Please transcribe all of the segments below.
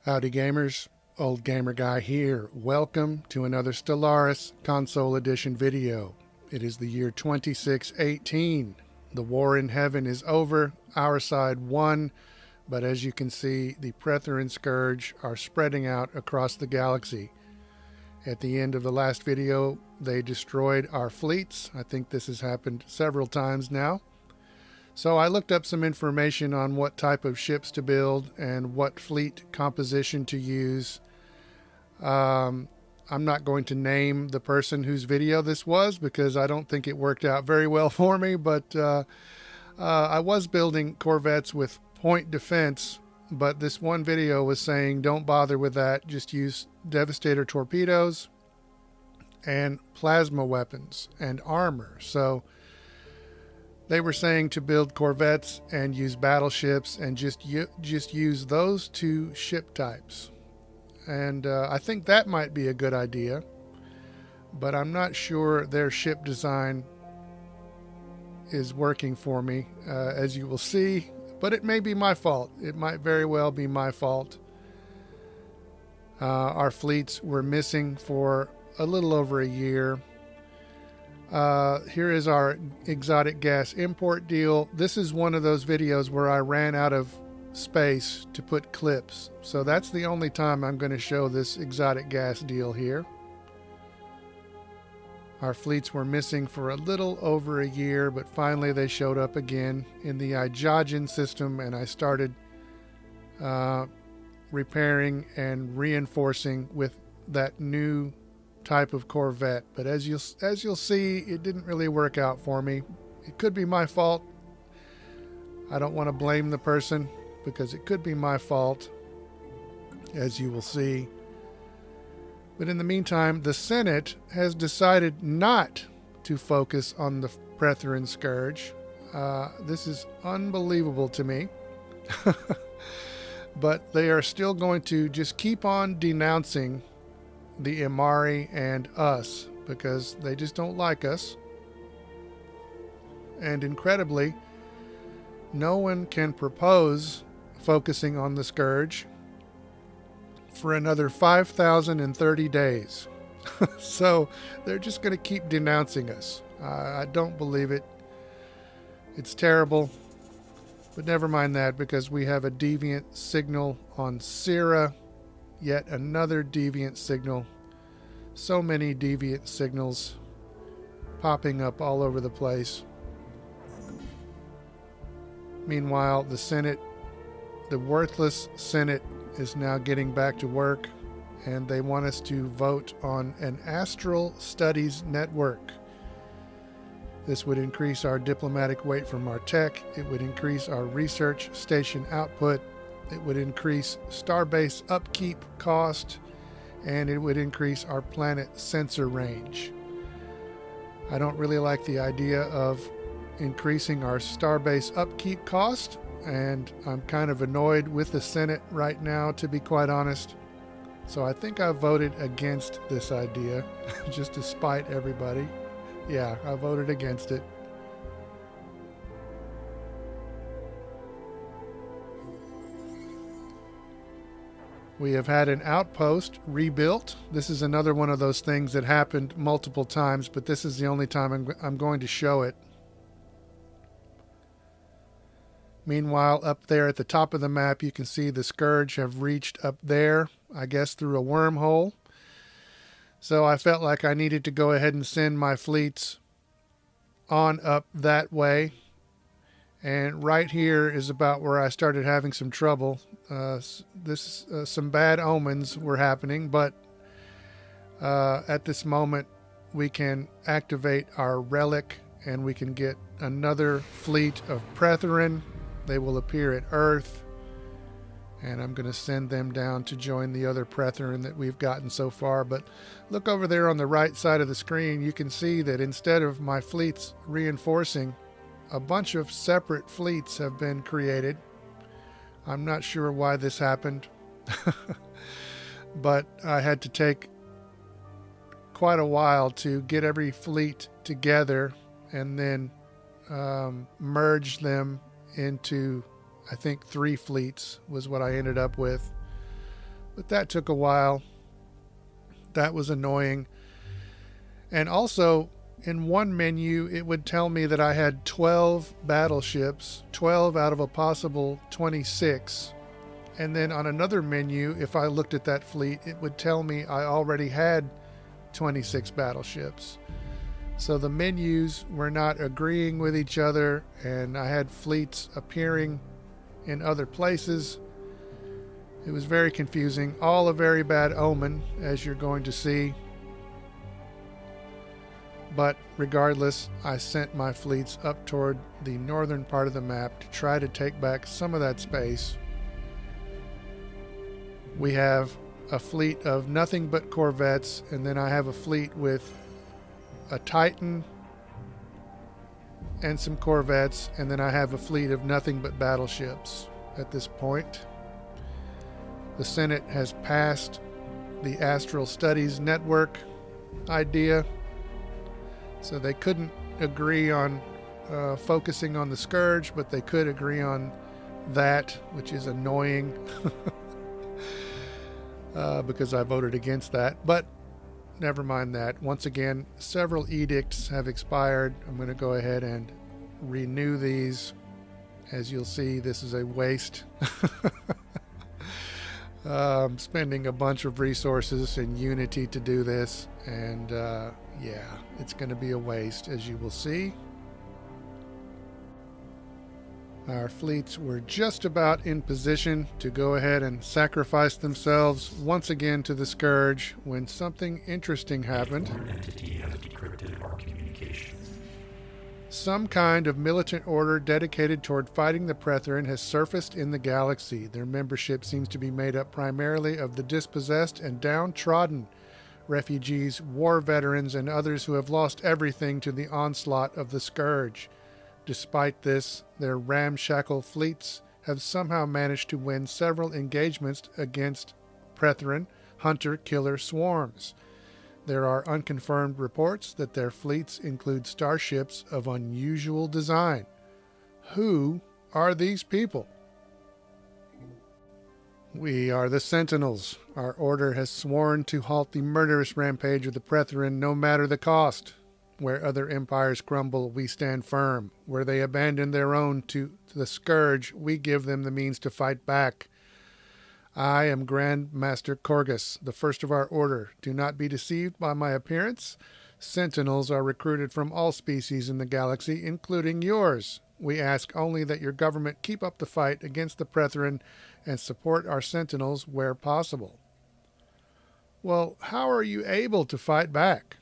Howdy gamers, Old Gamer Guy here. Welcome to another Stellaris Console Edition video. It is the year 2618. The war in heaven is over, our side won, but as you can see, the Pretherin Scourge are spreading out across the galaxy. At the end of the last video, they destroyed our fleets. I think this has happened several times now. So I looked up some information on what type of ships to build and what fleet composition to use. I'm not going to name the person whose video this was because I don't think it worked out very well for me, but I was building corvettes with point defense, but this one video was saying don't bother with that, just use Devastator torpedoes and plasma weapons and armor. So they were saying to build corvettes and use battleships and just use those two ship types. And I think that might be a good idea, but I'm not sure their ship design is working for me, as you will see. But it may be my fault. It might very well be my fault. Our fleets were missing for a little over a year. Here is our exotic gas import deal. This is one of those videos where I ran out of space to put clips. So that's the only time I'm going to show this exotic gas deal here. Our fleets were missing for a little over a year, but finally they showed up again in the Ijajin system, and I started repairing and reinforcing with that new type of corvette. But as you'll see, it didn't really work out for me. It could be my fault. I don't want to blame the person because it could be my fault, as you will see. But in the meantime, the Senate has decided not to focus on the Pretherin Scourge. This is unbelievable to me. But they are still going to just keep on denouncing the Imari and us because they just don't like us. And incredibly, no one can propose focusing on the Scourge for another 5,030 days. So they're just going to keep denouncing us. I don't believe it. It's terrible. But never mind that, because we have a deviant signal on Syrah. Yet another deviant signal. So many deviant signals popping up all over the place. Meanwhile, the Senate, the worthless Senate, is now getting back to work, and they want us to vote on an astral studies network. This would increase our diplomatic weight from our tech. It would increase our research station output. It would increase starbase upkeep cost, and it would increase our planet sensor range. I don't really like the idea of increasing our starbase upkeep cost, and I'm kind of annoyed with the Senate right now, to be quite honest. So I think I voted against this idea, just to spite everybody. Yeah, I voted against it. We have had an outpost rebuilt. This is another one of those things that happened multiple times, but this is the only time I'm going to show it. Meanwhile, up there at the top of the map, you can see the Scourge have reached up there, I guess through a wormhole. So I felt like I needed to go ahead and send my fleets on up that way. And right here is about where I started having some trouble. Some bad omens were happening, but at this moment we can activate our relic and we can get another fleet of Pretherin. They will appear at Earth, and I'm going to send them down to join the other Pretherin that we've gotten so far. But look over there on the right side of the screen. You can see that instead of my fleets reinforcing, a bunch of separate fleets have been created. I'm not sure why this happened, but I had to take quite a while to get every fleet together and then merge them into, I think, 3 fleets was what I ended up with. But that took a while. That was annoying. And also, in one menu, it would tell me that I had 12 battleships, 12 out of a possible 26. And then on another menu, if I looked at that fleet, it would tell me I already had 26 battleships. So the menus were not agreeing with each other, and I had fleets appearing in other places. It was very confusing. All a very bad omen, as you're going to see. But regardless, I sent my fleets up toward the northern part of the map to try to take back some of that space. We have a fleet of nothing but corvettes, and then I have a fleet with a Titan and some corvettes, and then I have a fleet of nothing but battleships at this point. The Senate has passed the Astral Studies Network idea, so they couldn't agree on focusing on the Scourge, but they could agree on that, which is annoying because I voted against that. But never mind that. Once again, several edicts have expired. I'm going to go ahead and renew these. As you'll see, this is a waste. I'm spending a bunch of resources in Unity to do this, and yeah, it's going to be a waste, as you will see. Our fleets were just about in position to go ahead and sacrifice themselves once again to the Scourge when something interesting happened. An entity has decrypted our communications. Some kind of militant order dedicated toward fighting the Pretherin has surfaced in the galaxy. Their membership seems to be made up primarily of the dispossessed and downtrodden, refugees, war veterans, and others who have lost everything to the onslaught of the Scourge. Despite this, their ramshackle fleets have somehow managed to win several engagements against Pretherin hunter-killer swarms. There are unconfirmed reports that their fleets include starships of unusual design. Who are these people? We are the Sentinels. Our order has sworn to halt the murderous rampage of the Pretherin no matter the cost. Where other empires crumble, we stand firm. Where they abandon their own to the Scourge, we give them the means to fight back. I am Grand Master Korgus, the first of our order. Do not be deceived by my appearance. Sentinels are recruited from all species in the galaxy, including yours. We ask only that your government keep up the fight against the Pretherin and support our Sentinels where possible. Well, how are you able to fight back?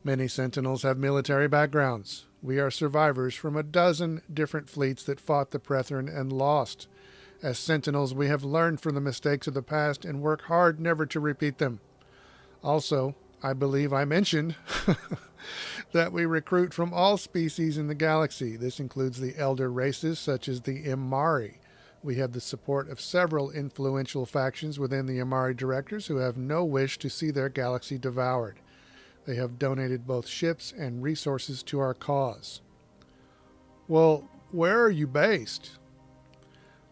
Many Sentinels have military backgrounds. We are survivors from a dozen different fleets that fought the Pretherin and lost. As Sentinels, we have learned from the mistakes of the past and work hard never to repeat them. Also, I believe I mentioned that we recruit from all species in the galaxy. This includes the elder races such as the Imari. We have the support of several influential factions within the Imari directors who have no wish to see their galaxy devoured. They have donated both ships and resources to our cause. Well, where are you based?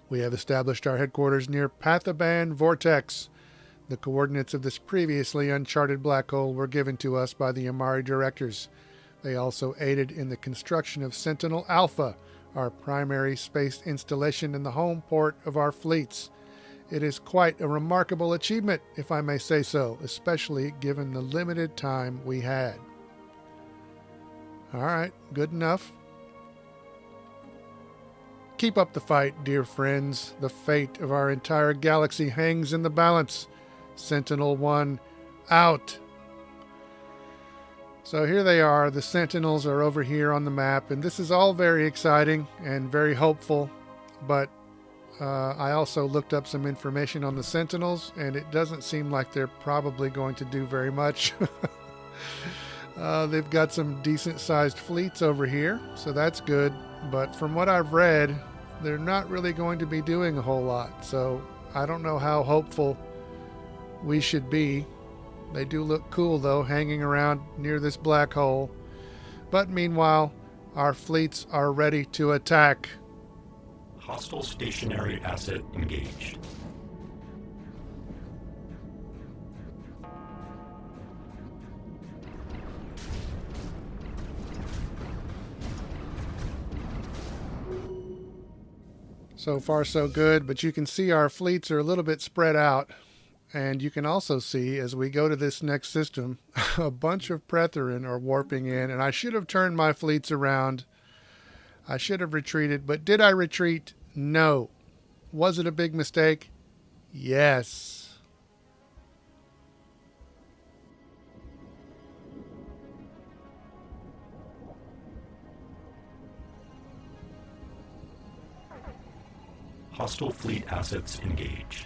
We have established our headquarters near Pathaban Vortex. The coordinates of this previously uncharted black hole were given to us by the Imari directors. They also aided in the construction of Sentinel Alpha, our primary space installation in the home port of our fleets. It is quite a remarkable achievement, if I may say so, especially given the limited time we had. All right, good enough. Keep up the fight, dear friends. The fate of our entire galaxy hangs in the balance. Sentinel 1, out. So here they are. The Sentinels are over here on the map, and this is all very exciting and very hopeful, but I also looked up some information on the Sentinels, and it doesn't seem like they're probably going to do very much. They've got some decent-sized fleets over here, so that's good. But from what I've read, they're not really going to be doing a whole lot. So I don't know how hopeful we should be. They do look cool, though, hanging around near this black hole. But meanwhile, our fleets are ready to attack. Hostile stationary asset engaged. So far so good, but you can see our fleets are a little bit spread out. And you can also see, as we go to this next system, a bunch of Pretherin are warping in. And I should have turned my fleets around. I should have retreated. But did I retreat? No. Was it a big mistake? Yes. Hostile fleet assets engaged.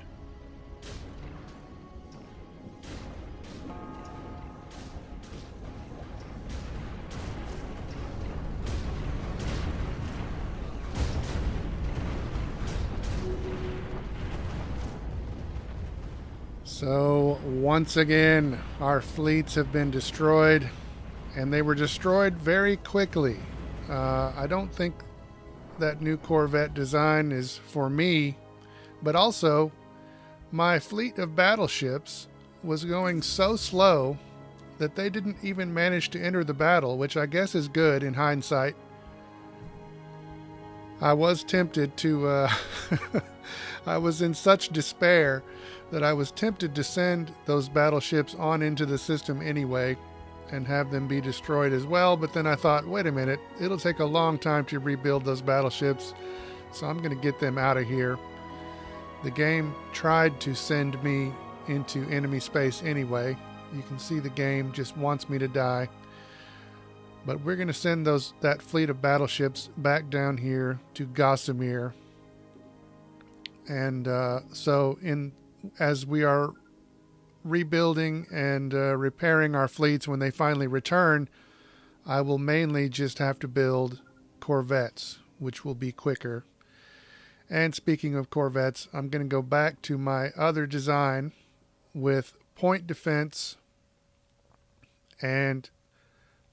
So once again, our fleets have been destroyed, and they were destroyed very quickly. I don't think that new Corvette design is for me, but also my fleet of battleships was going so slow that they didn't even manage to enter the battle, which I guess is good in hindsight. I was tempted to, I was in such despair that I was tempted to send those battleships on into the system anyway and have them be destroyed as well. But then I thought, wait a minute, it'll take a long time to rebuild those battleships, so I'm going to get them out of here. The game tried to send me into enemy space anyway. You can see the game just wants me to die. But we're going to send that fleet of battleships back down here to Gossamer. And so as we are rebuilding and repairing our fleets when they finally return, I will mainly just have to build corvettes, which will be quicker. And speaking of corvettes, I'm going to go back to my other design with point defense and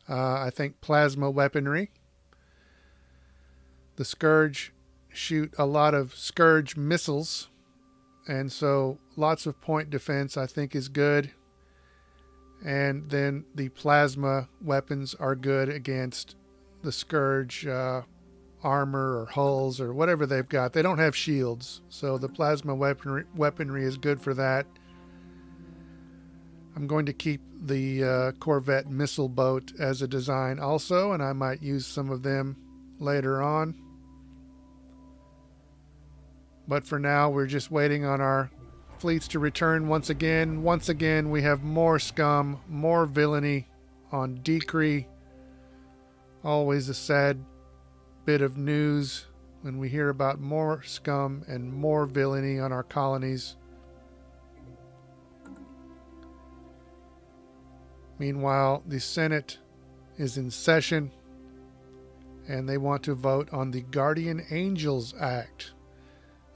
I think plasma weaponry. The Scourge shoot a lot of Scourge missiles, and so lots of point defense I think is good. And then the plasma weapons are good against the Scourge armor or hulls or whatever they've got. They don't have shields, so the plasma weaponry is good for that. I'm going to keep the Corvette missile boat as a design also, and I might use some of them later on. But for now, we're just waiting on our fleets to return once again. Once again, we have more scum, more villainy on Decree. Always a sad bit of news when we hear about more scum and more villainy on our colonies. Meanwhile, the Senate is in session, and they want to vote on the Guardian Angels Act.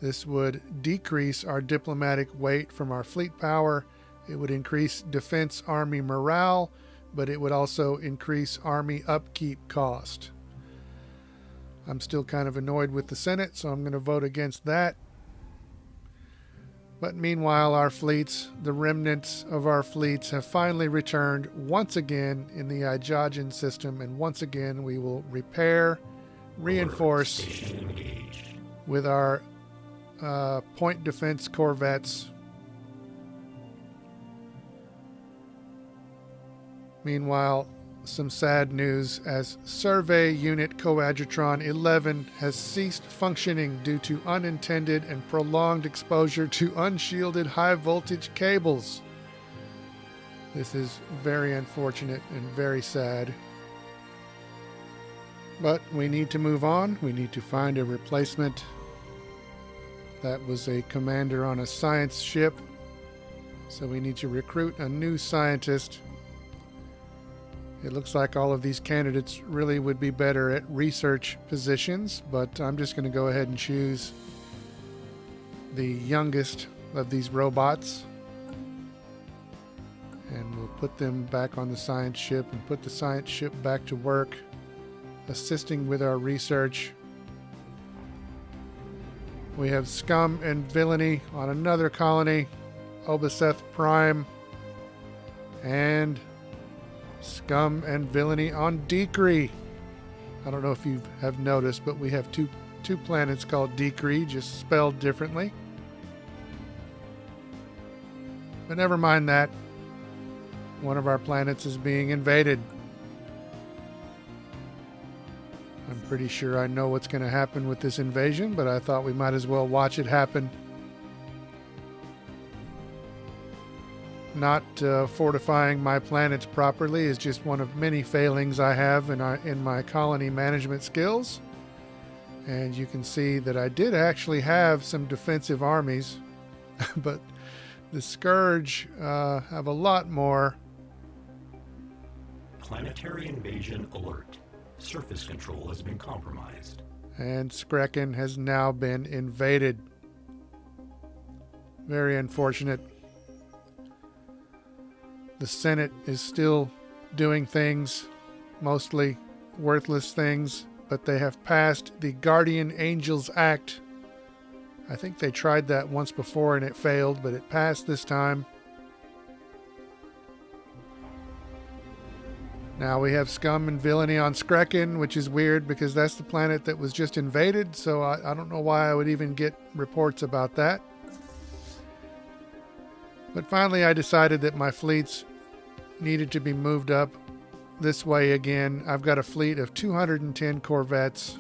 This would decrease our diplomatic weight from our fleet power. It would increase defense army morale, but it would also increase army upkeep cost. I'm still kind of annoyed with the Senate, so I'm going to vote against that. But meanwhile, our fleets, the remnants of our fleets, have finally returned once again in the Ijogen system, and once again we will repair, reinforce with our point defense corvettes. Meanwhile, some sad news as Survey Unit Coadjutron 11 has ceased functioning due to unintended and prolonged exposure to unshielded high voltage cables. This is very unfortunate and very sad. But we need to move on. We need to find a replacement. That was a commander on a science ship, so we need to recruit a new scientist. It looks like all of these candidates really would be better at research positions, but I'm just going to go ahead and choose the youngest of these robots. And we'll put them back on the science ship and put the science ship back to work, assisting with our research. We have scum and villainy on another colony, Obaseth Prime, and scum and villainy on Decree. I don't know if you have noticed, but we have two 2 planets called Decree, just spelled differently. But never mind that. One of our planets is being invaded. I'm pretty sure I know what's going to happen with this invasion, but I thought we might as well watch it happen. Not fortifying my planets properly is just one of many failings I have in my colony management skills. And you can see that I did actually have some defensive armies, but the Scourge have a lot more. Planetary invasion alert. Surface control has been compromised. And Skrekin has now been invaded. Very unfortunate. The Senate is still doing things, mostly worthless things, but they have passed the Guardian Angels Act. I think they tried that once before and it failed, but it passed this time. Now we have scum and villainy on Skrekin, which is weird because that's the planet that was just invaded, so I don't know why I would even get reports about that. But finally I decided that my fleets needed to be moved up this way again. I've got a fleet of 210 corvettes,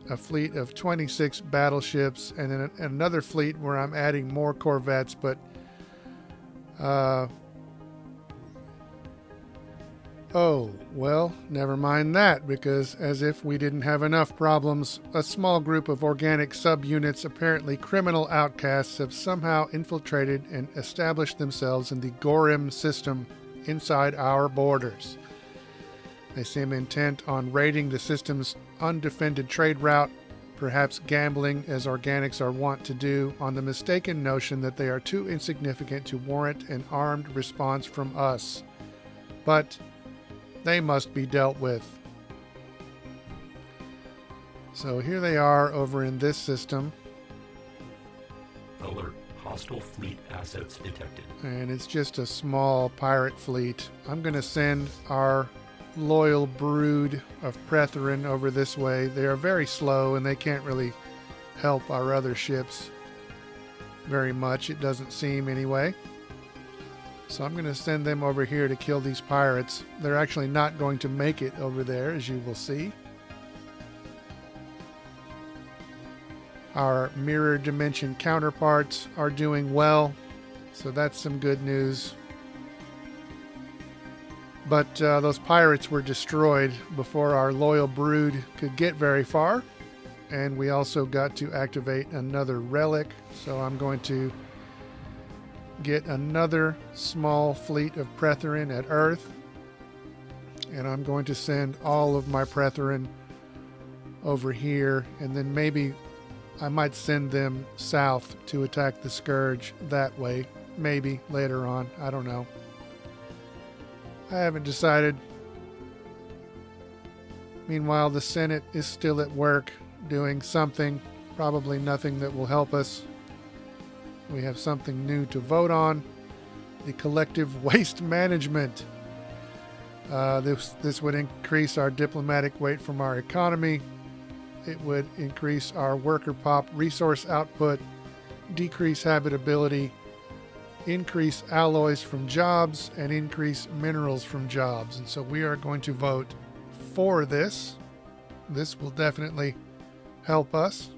a fleet of 26 battleships, and then another fleet where I'm adding more corvettes, but oh, well, never mind that, because as if we didn't have enough problems, a small group of organic subunits, apparently criminal outcasts, have somehow infiltrated and established themselves in the Gorim system inside our borders. They seem intent on raiding the system's undefended trade route, perhaps gambling, as organics are wont to do, on the mistaken notion that they are too insignificant to warrant an armed response from us. But they must be dealt with. So here they are over in this system. Alert. Hostile fleet assets detected. And it's just a small pirate fleet. I'm going to send our loyal brood of Pretherin over this way. They are very slow and they can't really help our other ships very much, it doesn't seem anyway. So I'm going to send them over here to kill these pirates. They're actually not going to make it over there, as you will see. Our mirror dimension counterparts are doing well, so that's some good news. But those pirates were destroyed before our loyal brood could get very far. And we also got to activate another relic, so I'm going to get another small fleet of Pretherin at Earth, and I'm going to send all of my Pretherin over here, and then maybe I might send them south to attack the Scourge that way, maybe later on, I don't know. I haven't decided. Meanwhile, the Senate is still at work doing something, probably nothing that will help us. We have something new to vote on, the collective waste management. This would increase our diplomatic weight from our economy. It would increase our worker pop resource output, decrease habitability, increase alloys from jobs, and increase minerals from jobs. And so we are going to vote for this. This will definitely help us.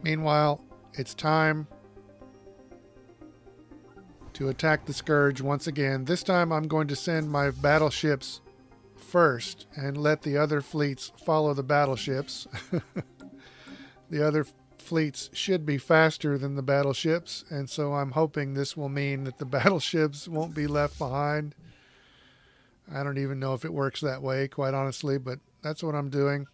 Meanwhile, it's time to attack the Scourge once again. This time I'm going to send my battleships first and let the other fleets follow the battleships. The other fleets should be faster than the battleships, and so I'm hoping this will mean that the battleships won't be left behind. I don't even know if it works that way, quite honestly, but that's what I'm doing.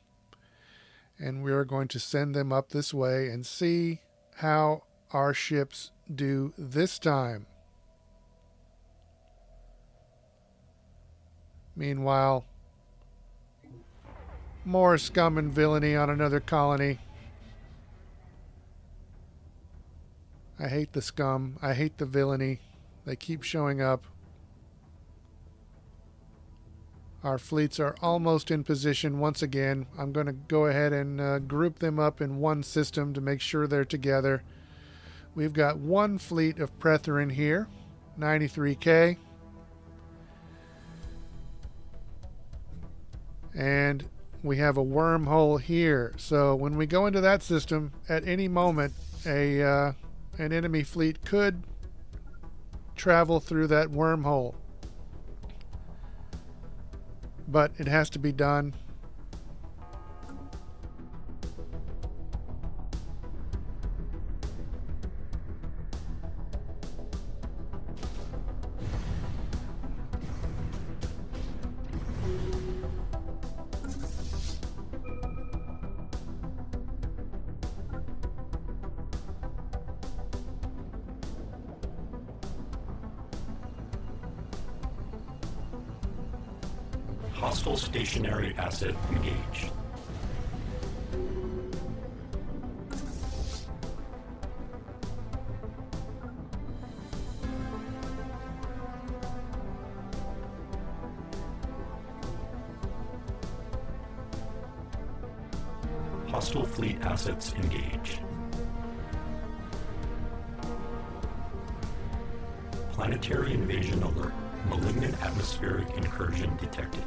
And we are going to send them up this way and see how our ships do this time. Meanwhile, more scum and villainy on another colony. I hate the scum. I hate the villainy. They keep showing up. Our fleets are almost in position once again. I'm going to go ahead and group them up in one system to make sure they're together. We've got one fleet of Pretherin here, 93K. And we have a wormhole here. So when we go into that system, at any moment, an enemy fleet could travel through that wormhole. But it has to be done. Hostile stationary asset engaged. Hostile fleet assets engaged. Planetary invasion alert. Malignant atmospheric incursion detected.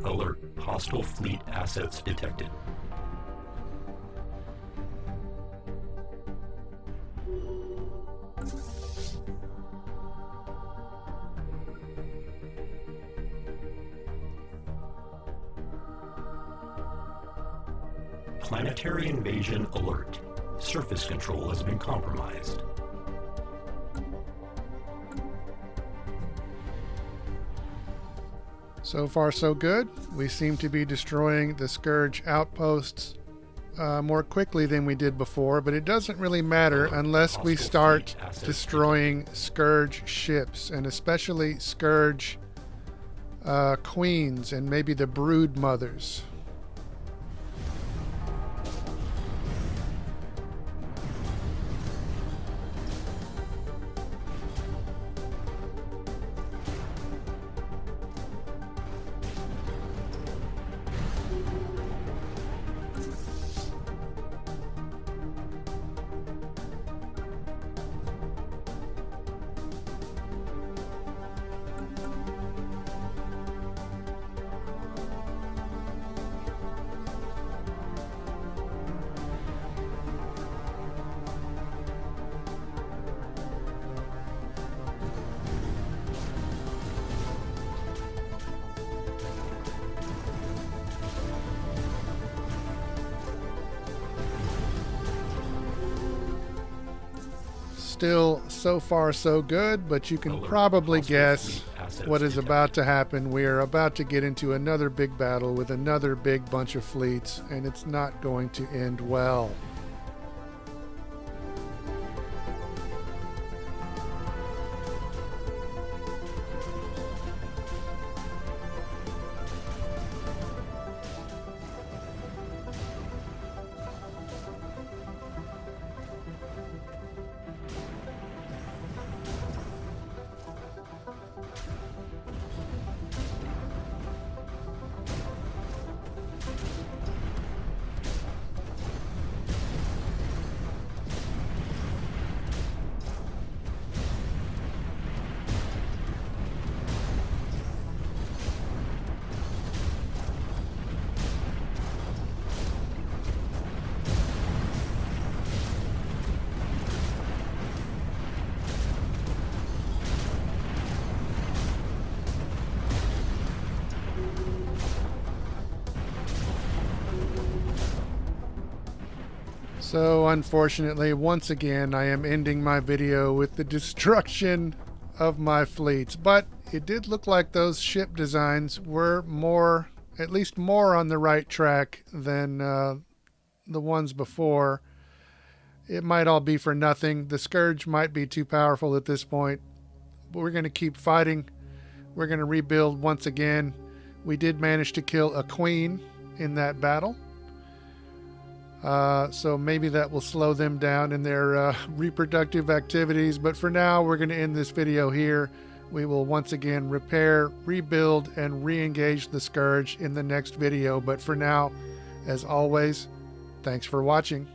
Alert. Hostile fleet assets detected. Planetary invasion alert. Surface control has been compromised. So far, so good. We seem to be destroying the Scourge outposts more quickly than we did before, but it doesn't really matter unless we start destroying Scourge ships, and especially Scourge queens and maybe the brood mothers. Still, so far so good, but you can probably guess what is about to happen. We are about to get into another big battle with another big bunch of fleets, and it's not going to end well. So unfortunately, once again, I am ending my video with the destruction of my fleets. But it did look like those ship designs were more at least more on the right track than the ones before. It might all be for nothing. The Scourge might be too powerful at this point. But we're going to keep fighting. We're going to rebuild once again. We did manage to kill a queen in that battle. So maybe that will slow them down in their reproductive activities. But for now, we're going to end this video here. We will once again repair, rebuild, and re-engage the Scourge in the next video. But for now, as always, thanks for watching.